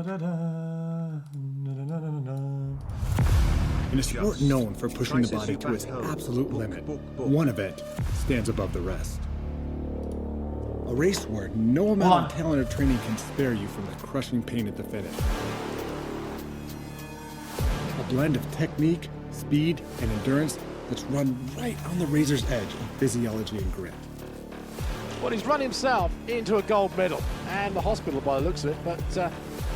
In a sport known for pushing the body to its absolute limit, one event stands above the rest. A race where no amount of talent or training can spare you from the crushing pain at the finish. A blend of technique, speed, and endurance that's run right on the razor's edge of physiology and grit. Well, he's run himself into a gold medal and the hospital by the looks of it, but...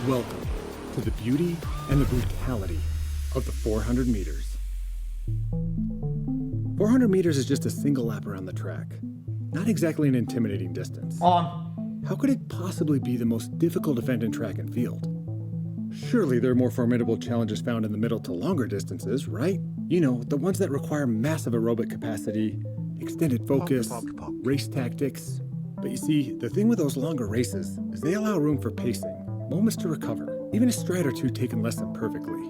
Welcome to the beauty and the brutality of the 400 meters. 400 meters is just a single lap around the track. Not exactly an intimidating distance. How could it possibly be the most difficult event in track and field? Surely there are more formidable challenges found in the middle to longer distances, right? You know, the ones that require massive aerobic capacity, extended focus, race tactics. But you see, the thing with those longer races is they allow room for pacing, moments to recover, even a stride or two taken less than perfectly.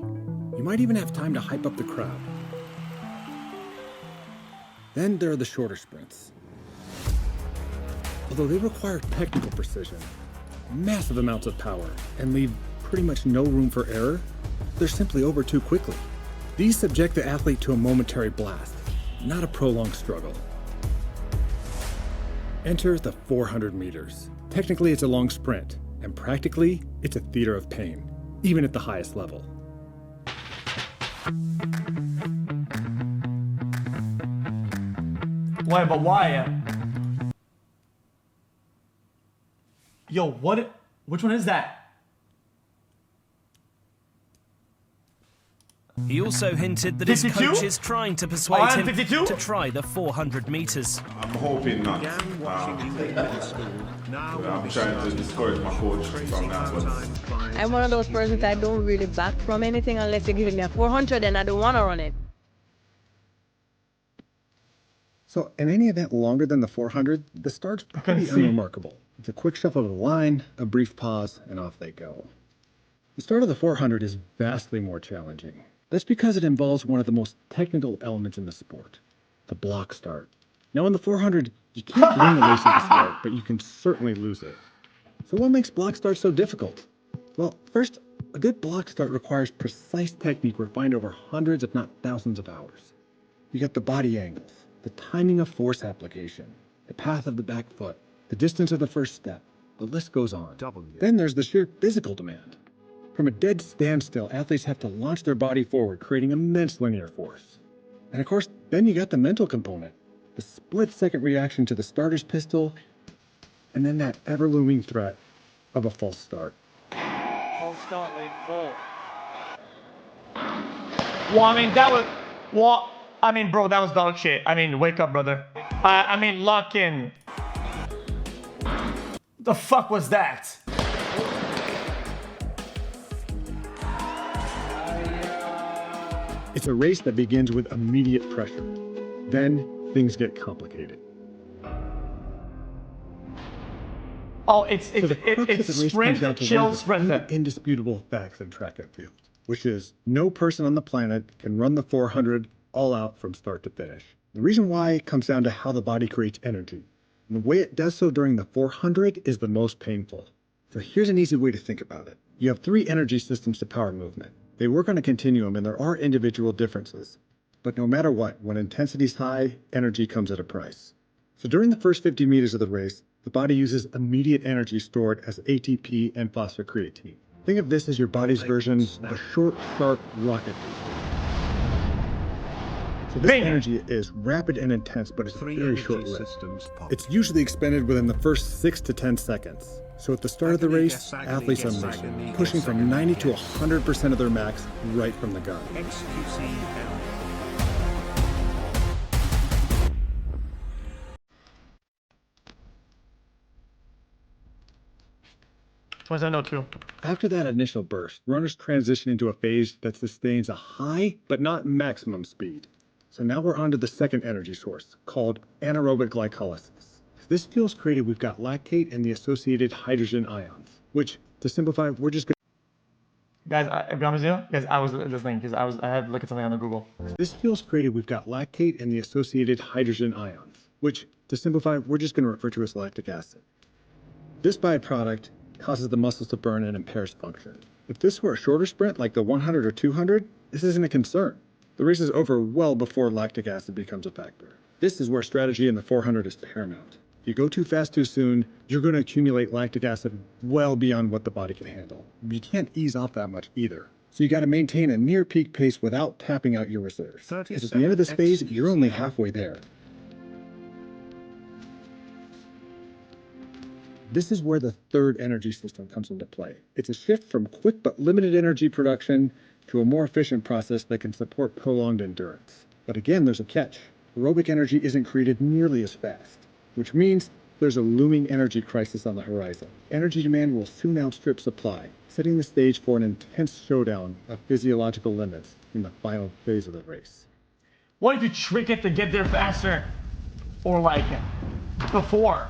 You might even have time to hype up the crowd. Then there are the shorter sprints. Although they require technical precision, massive amounts of power, and leave pretty much no room for error, they're simply over too quickly. These subject the athlete to a momentary blast, not a prolonged struggle. Enter the 400 meters. Technically, it's a long sprint, and practically, it's a theater of pain, even at the highest level. Wait, but why? Yo, what? Which one is that? He also hinted that his 52? coach is trying to persuade him 52? to try the 400 meters. I'm hoping not. I'm trying to discourage my coach from that. But I'm one of those persons that don't really back from anything unless you're giving me a 400 and I don't want to run it. So in any event longer than the 400, the start's pretty unremarkable. It's a quick shuffle of the line, a brief pause, and off they go. The start of the 400 is vastly more challenging. That's because it involves one of the most technical elements in the sport, the block start. Now in the 400, you can't win the race at the start, but you can certainly lose it. So what makes block start so difficult? Well, first, a good block start requires precise technique refined over hundreds, if not thousands of hours. You got the body angles, the timing of force application, the path of the back foot, the distance of the first step. The list goes on. Then there's the sheer physical demand. From a dead standstill, athletes have to launch their body forward, creating immense linear force. And of course, then you got the mental component, the split-second reaction to the starter's pistol, and then that ever-looming threat of a false start. False start, lead full. Well, I mean, that was... What? I mean, bro, that was dog shit. I mean, wake up, brother. I mean, lock in. The fuck was that? It's a race that begins with immediate pressure. Then things get complicated. Oh, it's So the crux of the race comes sprint, down to chill, one of the sprint. indisputable facts in track and field, which is no person on the planet can run the 400 all out from start to finish. The reason why comes down to how the body creates energy. And the way it does so during the 400 is the most painful. So here's an easy way to think about it. You have three energy systems to power movement. They work on a continuum and there are individual differences. But no matter what, when intensity is high, energy comes at a price. So during the first 50 meters of the race, the body uses immediate energy stored as ATP and phosphocreatine. Think of this as your body's version of a short, sharp rocket booster. So this energy is rapid and intense, but it's very short-lived. It's usually expended within the first 6 to 10 seconds. So at the start of the race, athletes unleash, pushing from 90 to 100% of their max right from the gun. xQc. After that initial burst, runners transition into a phase that sustains a high, but not maximum speed. So now we're on to the second energy source, called anaerobic glycolysis. This fuel's created, we've got lactate and the associated hydrogen ions, which, to simplify, we're just Guys, I promise you, guys, I was listening because I had to look at something on the Google. This fuel's created, we've got lactate and the associated hydrogen ions, which, to simplify, we're just going to refer to as lactic acid. This byproduct causes the muscles to burn and impairs function. If this were a shorter sprint like the 100 or 200, this isn't a concern. The race is over well before lactic acid becomes a factor. This is where strategy in the 400 is paramount. If you go too fast too soon, you're going to accumulate lactic acid well beyond what the body can handle. You can't ease off that much either. So you got to maintain a near peak pace without tapping out your reserves. Because at the end of this phase, you're only halfway there. This is where the third energy system comes into play. It's a shift from quick but limited energy production to a more efficient process that can support prolonged endurance. But again, there's a catch. Aerobic energy isn't created nearly as fast, which means there's a looming energy crisis on the horizon. Energy demand will soon outstrip supply, setting the stage for an intense showdown of physiological limits in the final phase of the race. What if you trick it to get there faster? Or like before?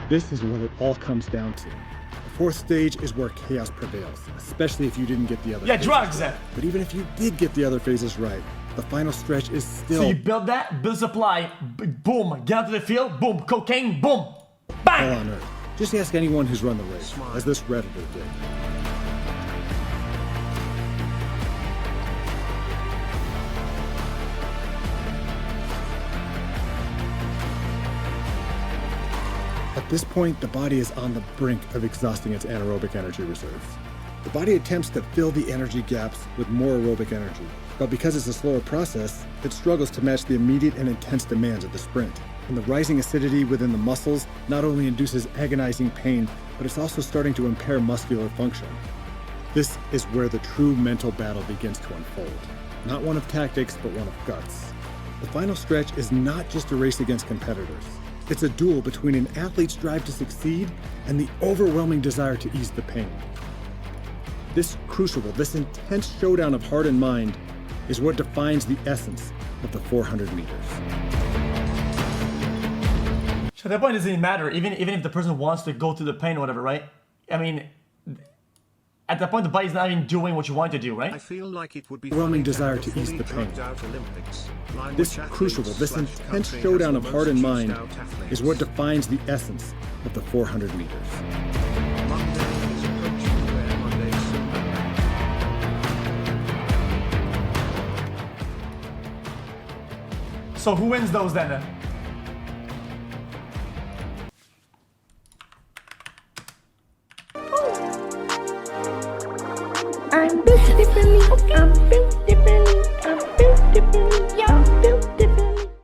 This is what it all comes down to. The fourth stage is where chaos prevails, especially if you didn't get the other phases drugs. right. But even if you did get the other phases right, the final stretch is still... So you build that, build supply, boom, get out to the field, boom, cocaine, boom, bang! hell on earth. Just ask anyone who's run the race, as this Redditor did. At this point, the body is on the brink of exhausting its anaerobic energy reserves. The body attempts to fill the energy gaps with more aerobic energy, but because it's a slower process, it struggles to match the immediate and intense demands of the sprint. And the rising acidity within the muscles not only induces agonizing pain, but it's also starting to impair muscular function. This is where the true mental battle begins to unfold. Not one of tactics, but one of guts. The final stretch is not just a race against competitors. It's a duel between an athlete's drive to succeed and the overwhelming desire to ease the pain. This crucible, this intense showdown of heart and mind is what defines the essence of the 400 meters. So at that point, it doesn't matter, even if the person wants to go through the pain or whatever, right? I mean, at that point, the body's not even doing what you want to do, right? I feel like it would be Overwhelming desire to ease the pain. This crucible, this intense showdown of heart and mind is what defines the essence of the 400 meters. So who wins those then? I'm built differently. I'm built